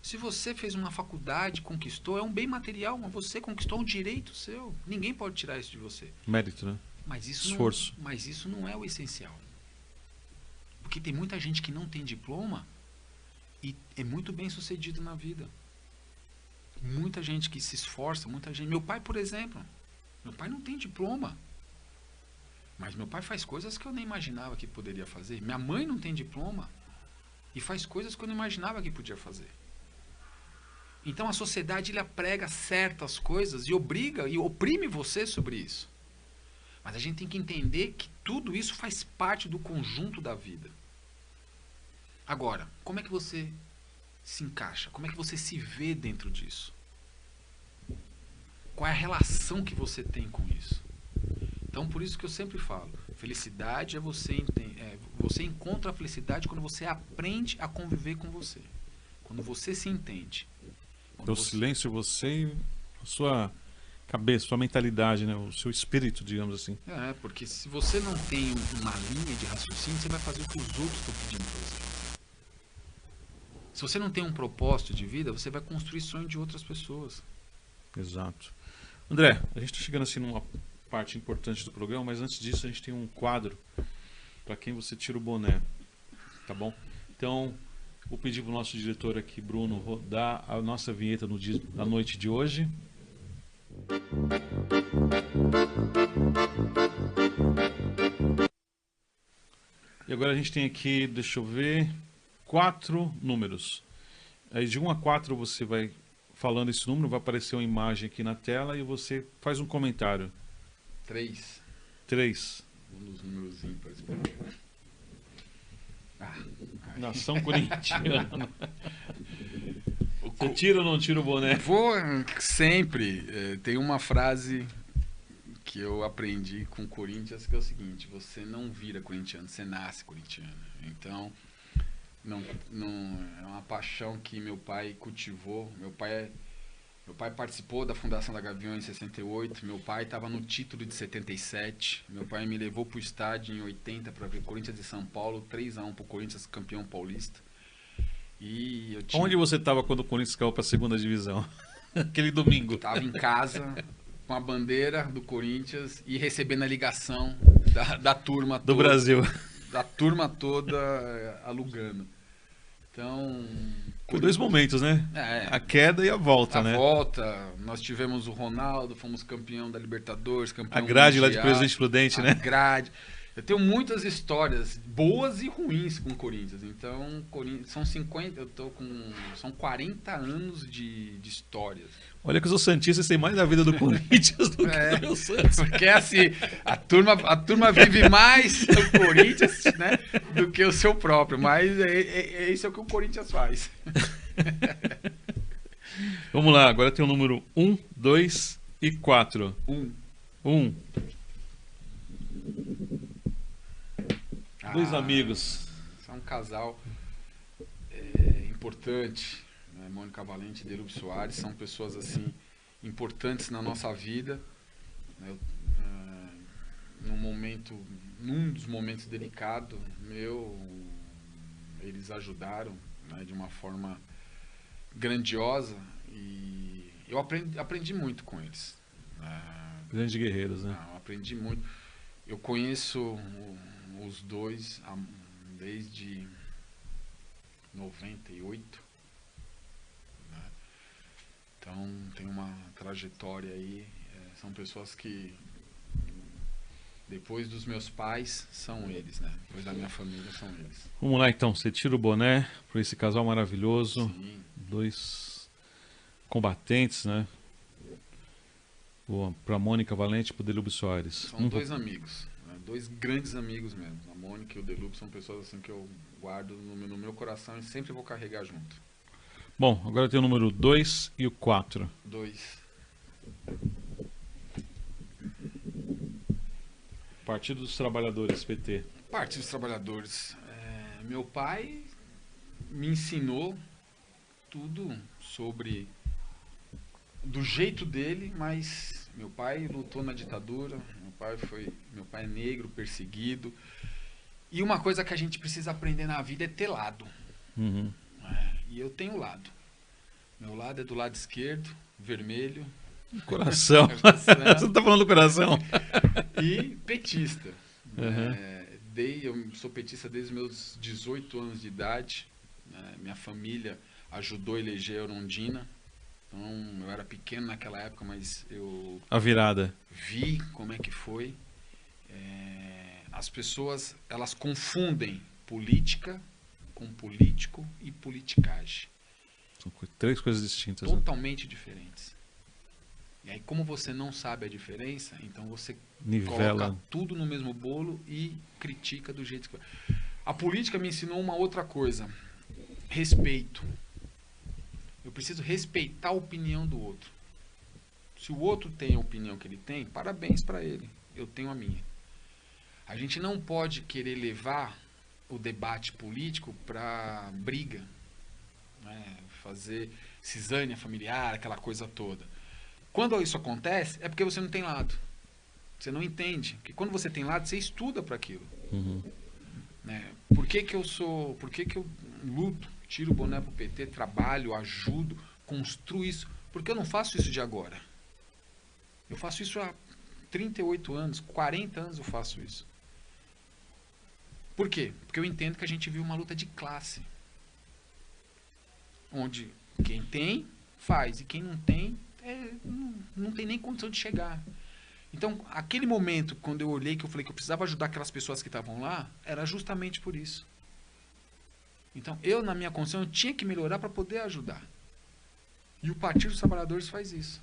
Se você fez uma faculdade, conquistou, é um bem material, mas você conquistou um direito seu. Ninguém pode tirar isso de você. Mérito, né? Mas esforço. Mas isso não é o essencial. Porque tem muita gente que não tem diploma e é muito bem sucedido na vida. Muita gente que se esforça, muita gente... Meu pai, por exemplo, meu pai não tem diploma. Mas meu pai faz coisas que eu nem imaginava que poderia fazer. Minha mãe não tem diploma e faz coisas que eu não imaginava que podia fazer. Então a sociedade ela prega certas coisas e obriga e oprime você sobre isso. Mas a gente tem que entender que tudo isso faz parte do conjunto da vida. Agora, como é que você se encaixa? Como é que você se vê dentro disso? Qual é a relação que você tem com isso? Então, por isso que eu sempre falo, felicidade é você encontra a felicidade quando você aprende a conviver com você. Quando você se entende. O silêncio, você e a sua cabeça, sua mentalidade, né? O seu espírito, digamos assim. Porque se você não tem uma linha de raciocínio, você vai fazer o que os outros estão pedindo para você. Se você não tem um propósito de vida, você vai construir sonho de outras pessoas. Exato. André, a gente está chegando assim numa parte importante do programa, mas antes disso a gente tem um quadro para quem você tira o boné, tá bom? Então, vou pedir para o nosso diretor aqui, Bruno, rodar a nossa vinheta da noite de hoje. E agora a gente tem aqui, deixa eu ver, 4 números. Aí de 1 a 4 você vai falando esse número, vai aparecer uma imagem aqui na tela e você faz um comentário. 3. 3. Um dos números ímpares. Nação corintiana. Você tira ou não tira o boné? Vou sempre. Tem uma frase que eu aprendi com o Corinthians que é o seguinte: você não vira corintiano, você nasce corintiano. Então, não é uma paixão que meu pai cultivou. Meu pai participou da fundação da Gavião em 68. Meu pai estava no título de 77. Meu pai me levou para o estádio em 80 para ver Corinthians e São Paulo, 3-1 para o Corinthians, campeão paulista. E eu tinha... Onde você estava quando o Corinthians caiu para a segunda divisão? Aquele domingo. Estava em casa com a bandeira do Corinthians e recebendo a ligação da turma toda. Do Brasil. Da turma toda alugando. Então... Foi 2 momentos, né? A queda e a volta, né? A volta, nós tivemos o Ronaldo, fomos campeão da Libertadores, campeão a grade mundial, lá de Presidente Prudente, né? A grade. Eu tenho muitas histórias boas e ruins com o Corinthians. Então, são 50, são 40 anos de histórias. Olha que os santistas têm mais da vida do Corinthians do que o Santos. Porque assim, a turma vive mais o Corinthians, né, do que o seu próprio. Mas isso é o que o Corinthians faz. Vamos lá, agora tem o número 1, 2 e 4. 1. 2 amigos. São um casal importante. Mônica Valente e Delúbio Soares são pessoas assim importantes na nossa vida. Num dos momentos delicados eles ajudaram, né, de uma forma grandiosa, e eu aprendi muito com eles. Grandes guerreiros, né? Eu aprendi muito. Eu conheço os dois desde 98. Então tem uma trajetória aí. São pessoas que, depois dos meus pais, são eles, né? Depois da minha família, são eles. Vamos lá então, você tira o boné para esse casal maravilhoso. Sim. 2 combatentes, né? Para Mônica Valente e para o Delúbio Soares. São 2 amigos, né? 2 grandes amigos mesmo. A Mônica e o Delúbio são pessoas assim que eu guardo no meu coração e sempre vou carregar junto. Bom, agora tem o número 2 e o 4. 2. Partido dos Trabalhadores, PT. Partido dos Trabalhadores. Meu pai me ensinou tudo sobre... do jeito dele, mas meu pai lutou na ditadura, meu pai é negro, perseguido. E uma coisa que a gente precisa aprender na vida é ter lado. Uhum. E eu tenho lado. Meu lado é do lado esquerdo, vermelho. Coração. Você não tá falando do coração. E petista. Uhum. Eu sou petista desde meus 18 anos de idade. Minha família ajudou a eleger a Erundina. Então, eu era pequeno naquela época, mas eu... A virada. Vi como é que foi. As pessoas, elas confundem política com político e politicagem. São 3 coisas distintas. Totalmente diferentes. E aí, como você não sabe a diferença, então você nivela, coloca tudo no mesmo bolo e critica do jeito que... A política me ensinou uma outra coisa. Respeito. Eu preciso respeitar a opinião do outro. Se o outro tem a opinião que ele tem, parabéns para ele. Eu tenho a minha. A gente não pode querer levar o debate político para briga, né? Fazer cisânia familiar, aquela coisa toda. Quando isso acontece, é porque você não tem lado. Você não entende. Porque quando você tem lado, você estuda para aquilo. Uhum. Né? Por que eu luto, tiro o boné pro PT, trabalho, ajudo, construo isso? Porque eu não faço isso de agora. Eu faço isso há 38 anos, 40 anos eu faço isso. Por quê? Porque eu entendo que a gente vive uma luta de classe. Onde quem tem, faz. E quem não tem, não tem nem condição de chegar. Então, aquele momento, quando eu olhei, que eu falei que eu precisava ajudar aquelas pessoas que estavam lá, era justamente por isso. Então, eu, na minha condição, eu tinha que melhorar para poder ajudar. E o Partido dos Trabalhadores faz isso.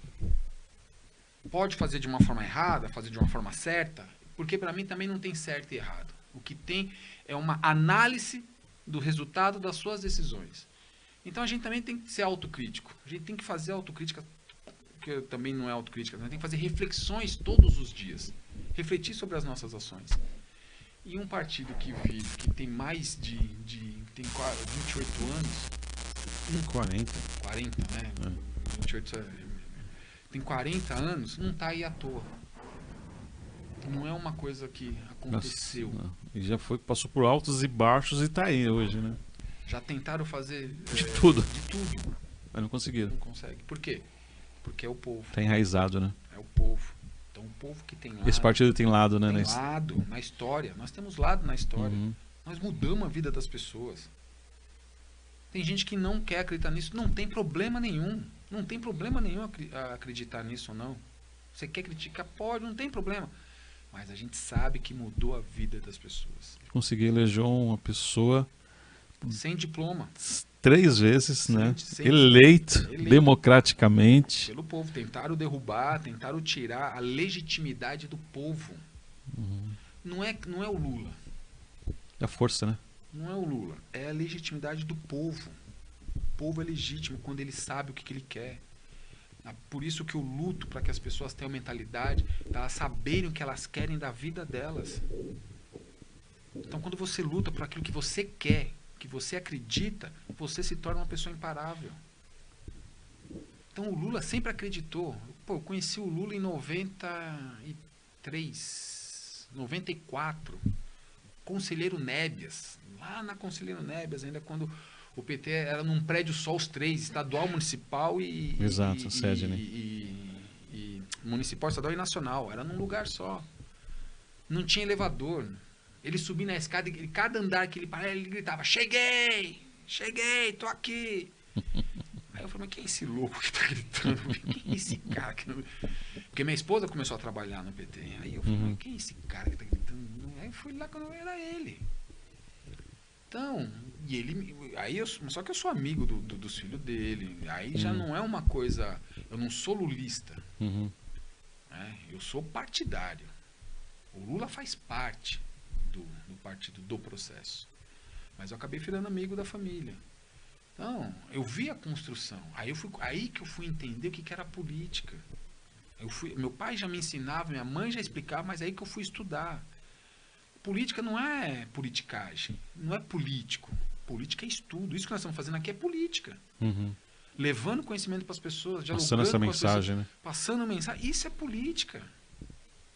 Pode fazer de uma forma errada, fazer de uma forma certa, porque para mim também não tem certo e errado. O que tem é uma análise do resultado das suas decisões. Então a gente também tem que ser autocrítico. A gente tem que fazer autocrítica, que também não é autocrítica, a gente tem que fazer reflexões todos os dias. Refletir sobre as nossas ações. E um partido que vive, que tem mais tem 28 anos. 40, né? 28 tem 40 anos, não está aí à toa. Não é uma coisa que aconteceu. E já passou por altos e baixos e está aí hoje, né? Já tentaram fazer de tudo. De tudo. Mas não conseguiram. Não consegue. Por quê? Porque é o povo. Está enraizado, né? É o povo. Então o povo que tem lado. Esse partido tem lado, né? Tem lado na história. Nós temos lado na história. Uhum. Nós mudamos a vida das pessoas. Tem gente que não quer acreditar nisso. Não tem problema nenhum. Não tem problema nenhum acreditar nisso ou não. Você quer criticar? Pode, não tem problema. Mas a gente sabe que mudou a vida das pessoas. Consegui eleger uma pessoa... Sem diploma. 3 vezes, né? Eleito democraticamente. Pelo povo. Tentaram derrubar, tentaram tirar a legitimidade do povo. Uhum. Não é o Lula. É a força, né? Não é o Lula. É a legitimidade do povo. O povo é legítimo quando ele sabe o que ele quer. Por isso que eu luto para que as pessoas tenham mentalidade, para elas saberem o que elas querem da vida delas. Então, quando você luta por aquilo que você quer, que você acredita, você se torna uma pessoa imparável. Então, o Lula sempre acreditou. Pô, eu conheci o Lula em 93, 94. Conselheiro Nébias. Lá na Conselheiro Nébias, ainda quando o PT era num prédio só os 3, estadual, municipal Exato, sede, né? e municipal, estadual e nacional. Era num lugar só. Não tinha elevador. Ele subia na escada e cada andar que ele parava, ele gritava: cheguei! Cheguei! Tô aqui! Aí eu falei: mas quem é esse louco que tá gritando? Quem é esse cara? Porque minha esposa começou a trabalhar no PT. Aí eu falei: mas quem é esse cara que tá gritando? Aí eu fui lá quando era ele. Então, só que eu sou amigo dos filhos dele. Aí já não é uma coisa. Eu não sou lulista. Uhum. Né? Eu sou partidário. O Lula faz parte do partido do processo. Mas eu acabei virando amigo da família. Então, eu vi a construção. Aí que eu fui entender o que era política. Meu pai já me ensinava, minha mãe já explicava, mas aí que eu fui estudar. Política não é politicagem, não é político. Política é estudo. Isso que nós estamos fazendo aqui é política. Uhum. Levando conhecimento para as pessoas, passando essa mensagem, pessoas, né? Passando mensagem. Isso é política.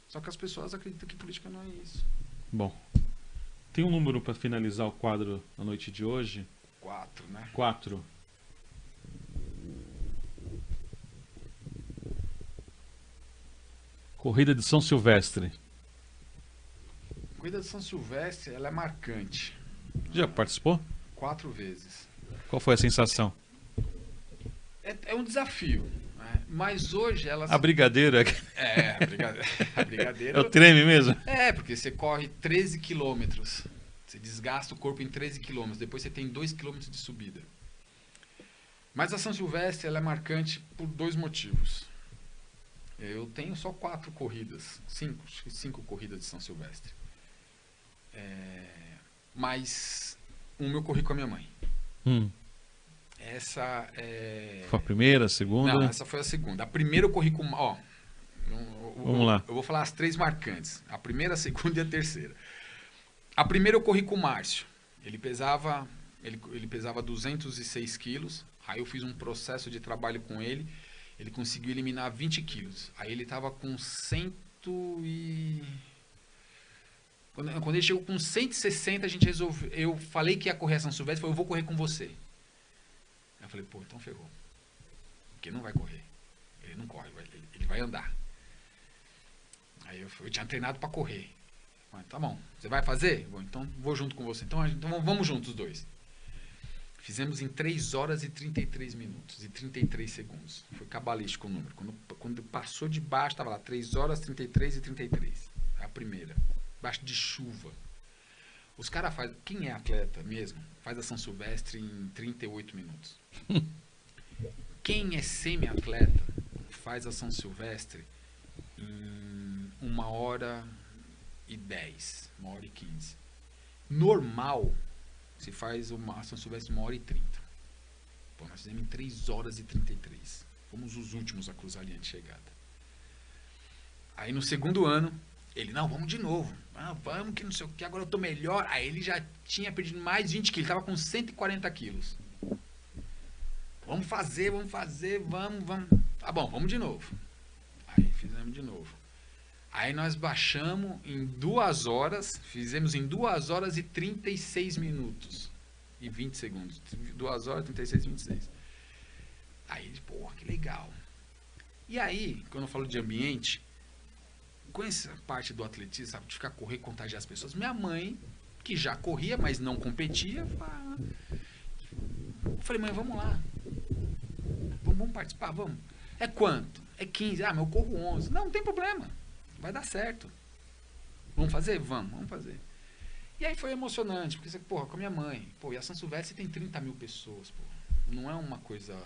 Só que as pessoas acreditam que política não é isso. Bom, tem um número para finalizar o quadro na noite de hoje? 4, né? 4. Corrida de São Silvestre. A corrida de São Silvestre, ela é marcante. Já participou? 4 vezes. Qual foi a sensação? É um desafio. Né? Mas hoje ela... A brigadeira. A brigadeira... É o treme mesmo? É, porque você corre 13 quilômetros. Você desgasta o corpo em 13 quilômetros. Depois você tem 2 quilômetros de subida. Mas a São Silvestre ela é marcante por 2 motivos. Eu tenho só 4 corridas. 5 corridas de São Silvestre. Mas uma eu corri com a minha mãe. Essa é... Foi a primeira, a segunda? Não, essa foi a segunda. A primeira eu corri com... Vamos lá. Eu vou falar as 3 marcantes. A primeira, a segunda e a terceira. A primeira eu corri com o Márcio. Ele pesava 206 quilos. Aí eu fiz um processo de trabalho com ele. Ele conseguiu eliminar 20 quilos. Aí ele estava com 100 e... Quando ele chegou com 160, a gente resolveu... Eu falei que ia correr a São Silvestre, falei: eu vou correr com você. Aí eu falei: pô, então ferrou. porque não vai correr. Ele não corre, ele vai andar. Aí eu tinha treinado para correr. Falei, tá bom, você vai fazer? Bom, então vou junto com você. Então vamos juntos os dois. Fizemos em 3 horas e 33 minutos e 33 segundos. Foi cabalístico o número. Quando passou de baixo, estava lá 3 horas, 33 e 33. A primeira. Baixo de chuva. Os caras fazem... Quem é atleta mesmo, faz a São Silvestre em 38 minutos. Quem é semi-atleta, faz a São Silvestre em 1h10, 1h15. Normal... Se faz a São Silvestre 1h30. Pô, nós fizemos em 3 horas e 33. Fomos os últimos a cruzar a linha de chegada. Aí no segundo ano, ele, não, vamos de novo. Ah, vamos que não sei o que, agora eu tô melhor. Aí ele já tinha perdido mais 20 quilos, tava com 140 quilos. Vamos fazer, vamos. Tá bom, vamos de novo. Aí fizemos de novo. Aí nós baixamos em 2 horas, fizemos em 2 horas e 36 minutos e 20 segundos. 2 horas, 36 e 26. Aí, porra, que legal. E aí, quando eu falo de ambiente, com essa parte do atletismo, sabe, de ficar correr e contagiar as pessoas, minha mãe, que já corria, mas não competia, eu falei, mãe, vamos lá. Vamos participar, vamos. É quanto? É 15. Ah, mas eu corro 11. Não tem problema. Vai dar certo. Vamos fazer? Vamos fazer. E aí foi emocionante, porque, porra, com a minha mãe, pô, e a São Silvestre tem 30 mil pessoas, pô. Não é uma coisa,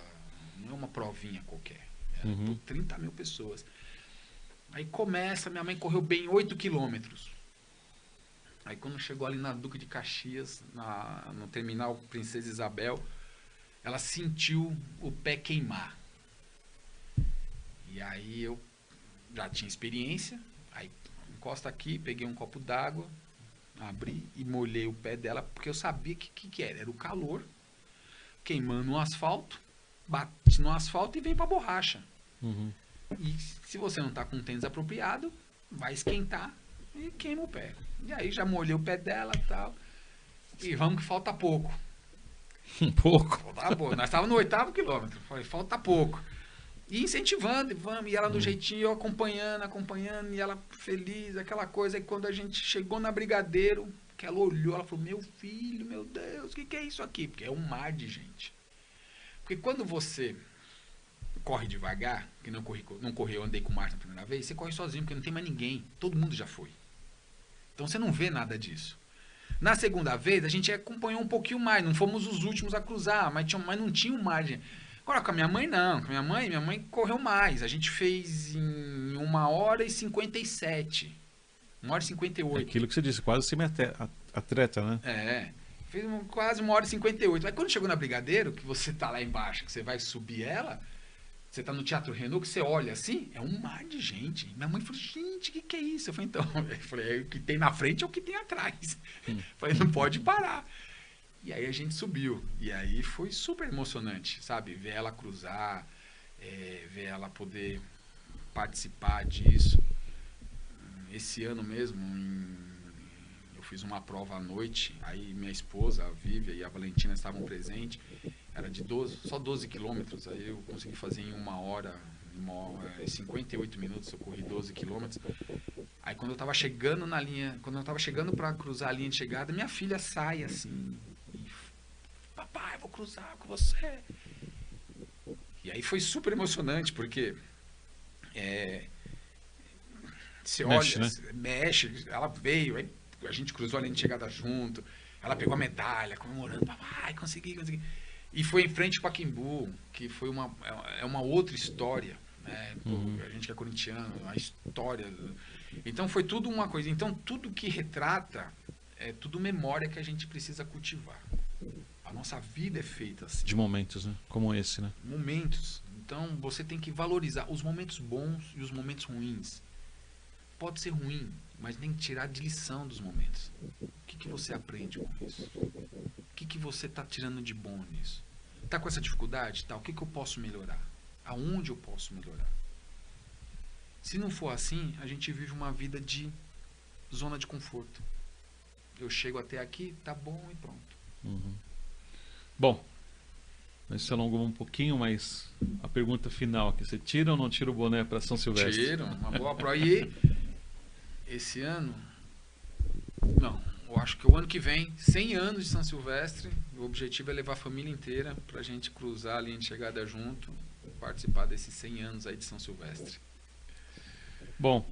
não é uma provinha qualquer. É, pô, 30 mil pessoas. Aí começa, minha mãe correu bem 8 quilômetros. Aí quando chegou ali na Duque de Caxias, no terminal Princesa Isabel, ela sentiu o pé queimar. E aí eu já tinha experiência, aí encosta aqui, peguei um copo d'água, abri e molhei o pé dela, porque eu sabia que era. Era o calor, queimando no asfalto, bate no asfalto e vem pra borracha. E se você não tá com um tênis apropriado, vai esquentar e queima o pé. E aí já molhei o pé dela e tal, e vamos que falta pouco. Pouco? Faltava pouco. Nós estávamos no 8º quilômetro, falei, falta pouco. E incentivando, e vamos, e ela no jeitinho, eu acompanhando, e ela feliz, aquela coisa. E quando a gente chegou na Brigadeiro, que ela olhou, ela falou, meu filho, meu Deus, o que é isso aqui? Porque é um mar de gente. Porque quando você corre devagar, que não correu, andei com o Márcio na primeira vez, você corre sozinho, porque não tem mais ninguém, todo mundo já foi. Então você não vê nada disso. Na segunda vez, a gente acompanhou um pouquinho mais, não fomos os últimos a cruzar, mas não tinha um margem. Agora, com a minha mãe, não. Com a minha mãe correu mais. A gente fez em 1h57. 1h58. É aquilo que você disse, quase semi-atleta, né? É. Fez quase 1h58. Mas quando chegou na Brigadeiro, que você tá lá embaixo, que você vai subir ela, você tá no Teatro Renault, que você olha assim, é um mar de gente. Minha mãe falou, gente, o que é isso? Eu falei, então, o que tem na frente é o que tem atrás. Eu falei, não pode parar. E aí a gente subiu. E aí foi super emocionante, sabe? Ver ela cruzar, ver ela poder participar disso. Esse ano mesmo, eu fiz uma prova à noite, aí minha esposa, a Vívia e a Valentina estavam presentes. Era de só 12 quilômetros, aí eu consegui fazer em 1 hora, 58 minutos, eu corri 12 quilômetros. Aí quando eu tava chegando na linha, quando eu tava chegando para cruzar a linha de chegada, minha filha sai assim, papai, vou cruzar com você. E aí foi super emocionante, porque você Mexe, olha, né? mexe, ela veio, aí a gente cruzou a linha de chegada junto, ela pegou a medalha, comemorando, papai, consegui. E foi em frente ao Pacaembu, que foi uma outra história, né? A gente que é corintiano, a história. Então foi tudo uma coisa. Então tudo que retrata é tudo memória que a gente precisa cultivar. A nossa vida é feita assim. De momentos, né? Como esse, né? Momentos. Então você tem que valorizar os momentos bons e os momentos ruins. Pode ser ruim, mas tem que tirar de lição dos momentos. O que você aprende com isso? O que você está tirando de bom nisso? Está com essa dificuldade? Tá, o que eu posso melhorar? Aonde eu posso melhorar? Se não for assim, a gente vive uma vida de zona de conforto. Eu chego até aqui, tá bom e pronto. Bom, Nós se alongou um pouquinho, mas a pergunta final aqui, você tira ou não tira o boné para São Silvestre? Tiro, uma boa prova. E esse ano, não, eu acho que o ano que vem, 100 anos de São Silvestre, o objetivo é levar a família inteira para a gente cruzar a linha de chegada junto, participar desses 100 anos aí de São Silvestre. Bom,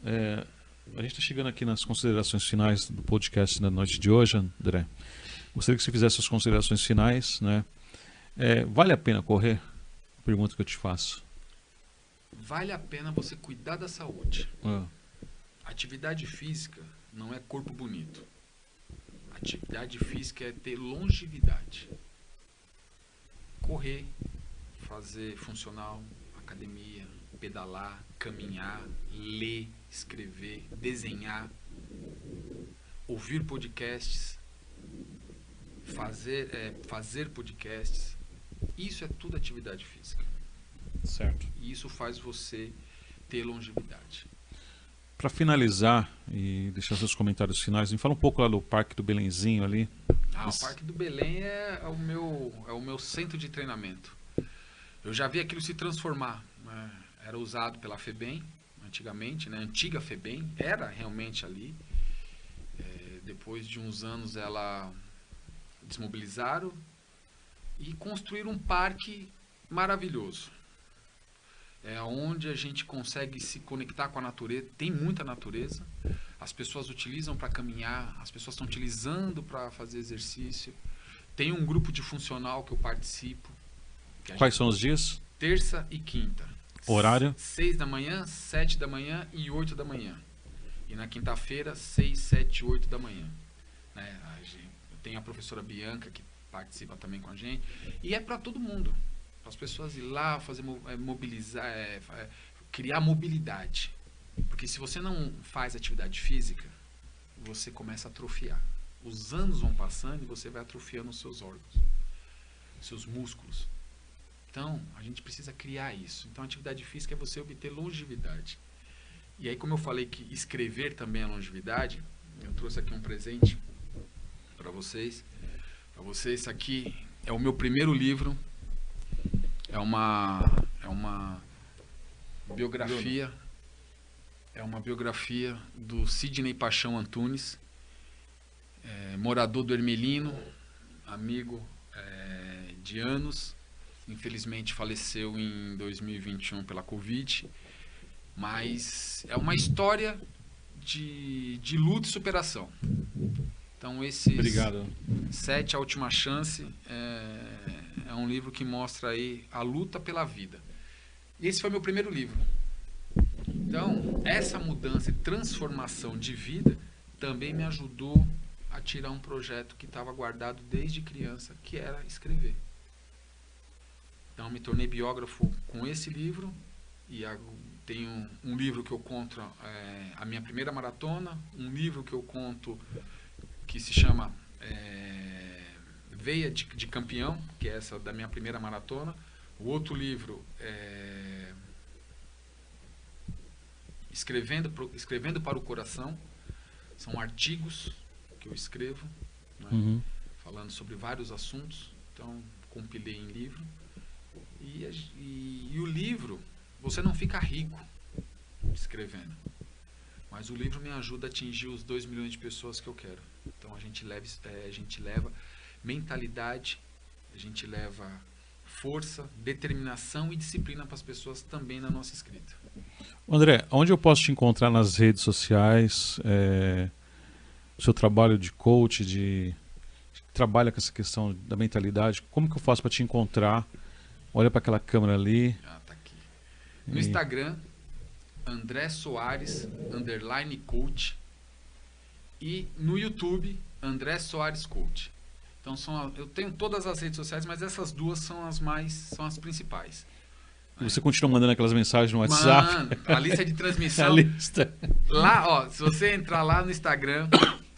a gente está chegando aqui nas considerações finais do podcast da noite de hoje, André. Gostaria que você fizesse as considerações finais, né? Vale a pena correr? Pergunta que eu te faço. Vale a pena você cuidar da saúde. Ah. Atividade física não é corpo bonito. Atividade física é ter longevidade. Correr, fazer funcional, academia, pedalar, caminhar, ler, escrever, desenhar, ouvir podcasts, fazer podcasts. Isso é tudo atividade física. Certo. E isso faz você ter longevidade. Para finalizar e deixar seus comentários finais, me fala um pouco lá do Parque do Belenzinho ali. O Parque do Belém é o meu centro de treinamento. Eu já vi aquilo se transformar, né? Era usado pela FEBEM antigamente, né? Antiga FEBEM, era realmente ali. Depois de uns anos ela desmobilizaram e construíram um parque maravilhoso. É onde a gente consegue se conectar com a natureza. Tem muita natureza. As pessoas utilizam para caminhar, as pessoas estão utilizando para fazer exercício. Tem um grupo de funcional que eu participo. Quais são os dias? Terça e quinta. Horário? 6 da manhã, 7 da manhã e 8 da manhã. E na quinta-feira, 6, 7, 8 da manhã. Né? Tem a professora Bianca que participa também com a gente. E é para todo mundo. Para as pessoas ir lá, fazer mobilizar, criar mobilidade. Porque se você não faz atividade física, você começa a atrofiar. Os anos vão passando e você vai atrofiando os seus órgãos, seus músculos. Então, a gente precisa criar isso. Então, a atividade física é você obter longevidade. E aí, como eu falei que escrever também é longevidade, eu trouxe aqui um presente para vocês. Para vocês, isso aqui é o meu primeiro livro. É uma biografia. É uma biografia do Sidney Paixão Antunes, morador do Ermelino, amigo de anos. Infelizmente faleceu em 2021 pela Covid. Mas é uma história de luta e superação. Então, esses Obrigado. 7, A Última Chance, é um livro que mostra aí a luta pela vida. Esse foi meu primeiro livro. Então, essa mudança e transformação de vida também me ajudou a tirar um projeto que estava guardado desde criança, que era escrever. Então, me tornei biógrafo com esse livro e tenho um livro que eu conto a minha primeira maratona, um livro que eu conto que se chama Veia de Campeão, que é essa da minha primeira maratona. O outro livro é Escrevendo para o Coração. São artigos que eu escrevo, né, falando sobre vários assuntos. Então, compilei em livro. E o livro, você não fica rico escrevendo. Mas o livro me ajuda a atingir os 2 milhões de pessoas que eu quero. Então a gente leva mentalidade, a gente leva força, determinação e disciplina para as pessoas também na nossa escrita. André, onde eu posso te encontrar nas redes sociais? O seu trabalho de coach, trabalha com essa questão da mentalidade. Como que eu faço para te encontrar? Olha para aquela câmera ali. Tá aqui. No Instagram, André Soares _coach, e no YouTube, André Soares Coach. Então eu tenho todas as redes sociais, mas essas duas são as principais. E você continua mandando aquelas mensagens no WhatsApp? Mano, a lista de transmissão. A lista. Lá, ó, se você entrar lá no Instagram,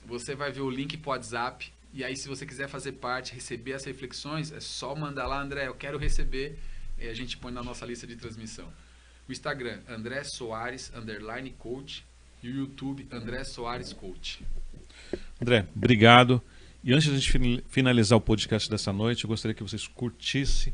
você vai ver o link pro WhatsApp. E aí, se você quiser fazer parte, receber as reflexões, é só mandar lá, André, eu quero receber. E a gente põe na nossa lista de transmissão. O Instagram, André Soares _coach. E o YouTube, André Soares Coach. André, obrigado. E antes de a gente finalizar o podcast dessa noite, eu gostaria que vocês curtissem,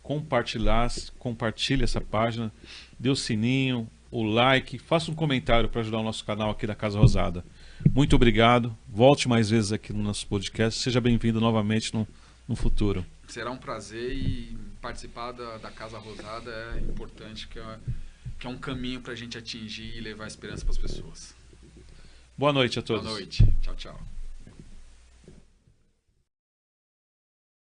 compartilhe essa página, dê o sininho, o like, faça um comentário para ajudar o nosso canal aqui da Casa Rosada. Muito obrigado, volte mais vezes aqui no nosso podcast, seja bem-vindo novamente no futuro. Será um prazer e participar da Casa Rosada é importante, que é um caminho para a gente atingir e levar esperança para as pessoas. Boa noite a todos. Boa noite. Tchau, tchau.